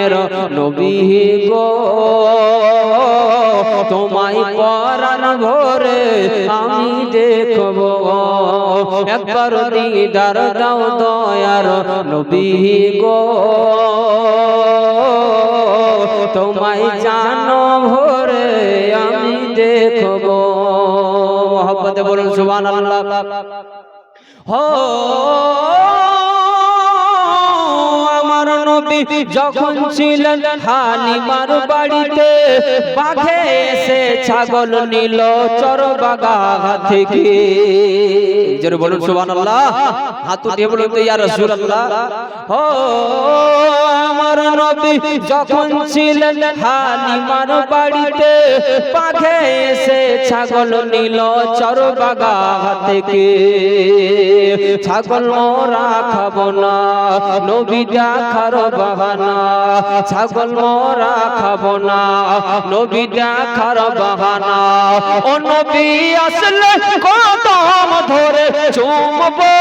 প্রাণের নবী গো তোমায় পরাণ ভরে আমি দেখব একবার দিদার দাও দয়ার নবী গো তোমায় জানো ভরে আমি দেখব মোহাম্মতে বলুন সুবহানাল্লাহ হো আমার নবী যখন ছিলেন হালিমার বাড়িতে বাঘে এসে ছাগল নিল চরবাগা থেকে জোরে বলুন সুবহানাল্লাহ হাত উঠিয়ে বলুন তো ইয়া রাসূলুল্লাহ ও আমার নবী যখন ছিলেন হালিমার বাড়িতে বাঘে এসে ছাগল নিল চরবাগা থেকে ছাগল মোরা খাবো না নবী দেখার বাহানা ছাগল মোরা খাবো না নবী দেখার বাহানা ও নবী আসলে কদম ধরে চুমবো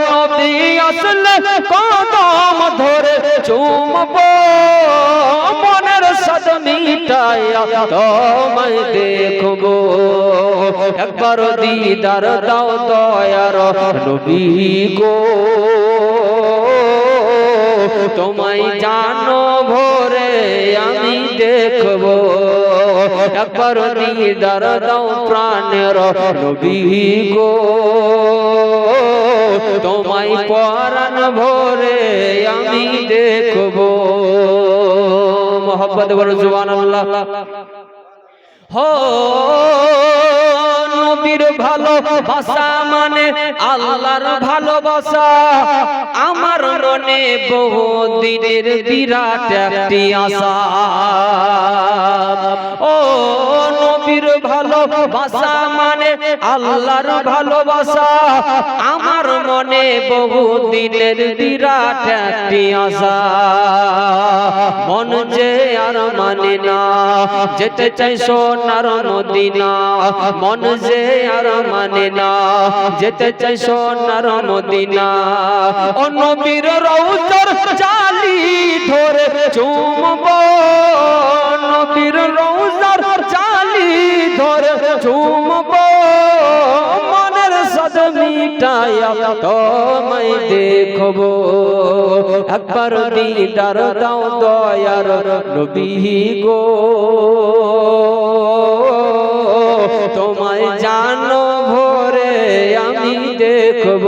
নবী আসলে কদম ধরে চুমবো মনের সাদ মিটায়া তোমায় দেখবো একবার দিদার দাও দয়ার নবী গো তোমায় জানো ভরে আমি দেখব একবার দিদার দাও প্রাণের নবী গো তোমায় পরাণ ভরে আমি দেখব মোহাম্মদ বলুন সুবহানাল্লাহ হো নবীর ভালোবাসা মানে আল্লাহর ভালোবাসা আমার মনে বহুদিনের বিরাট একটি আশা ও নবীর ভালোবাসা মানে আল্লাহর ভালোবাসা আমার মনে বহুদিনের বিরাট একটি আশা মন যে আর মানে না যেতে চাই সোনার মদিনা মন যে আর মানে না যেতে চাই সোনার মদিনা ও নবীর রওজার জালি ধরে চুমবো নবীর রওজার জালি ধরে চুমবো মনের সাদ মিটায়া তোমায় দেখবো একবার দিদার দাও দয়ার নবী গো তোমায় জানো ভরে আমি দেখব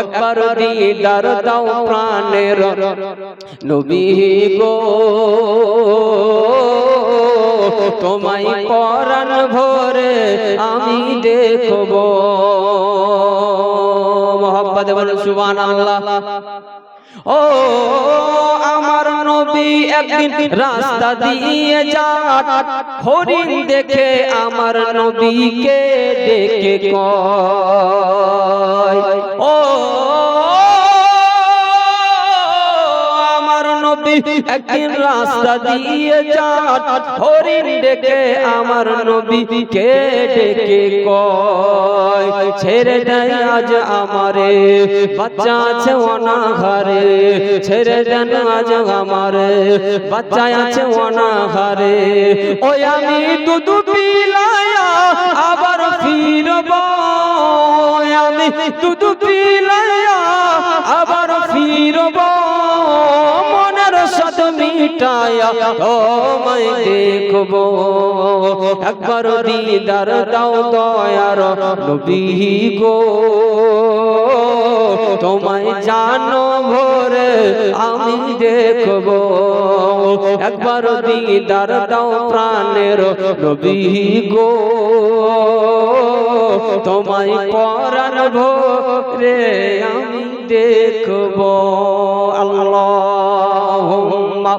একবার দিদার দাও প্রাণের নবী গো তোমায় পরাণ ভরে আমি দেখব মোহাম্মদ বলুন সুবহানাল্লাহ ও আমার নবী একদিন রাস্তা দিয়ে যান হরিণ দেখে আমার নবীকে ডেকে কয় ও আমার নবী একদিন রাস্তা দিয়ে যান হরিণ দেখে আমার নবীকে ডেকে কয় ছেড়ে দেয় আজ আমারে বাচ্চা আছে অনাহারে ছেড়ে দেন আজ আমারে বাচ্চা আছে অনাহারে ওই আমি দুধ পিলায়া আবার ফিরব আমি দুধ পিলায়া আবার ফিরব মনের সাদ মিটায়া তোমায় দেখব একবার দিদার দাও দয়ার নবী গো তোমায় জানো ভরে আমি দেখব একবার দিদার দাও প্রাণের নবী গো তোমায় পরাণ ভরে আমি দেখব আল্লাহুম্মা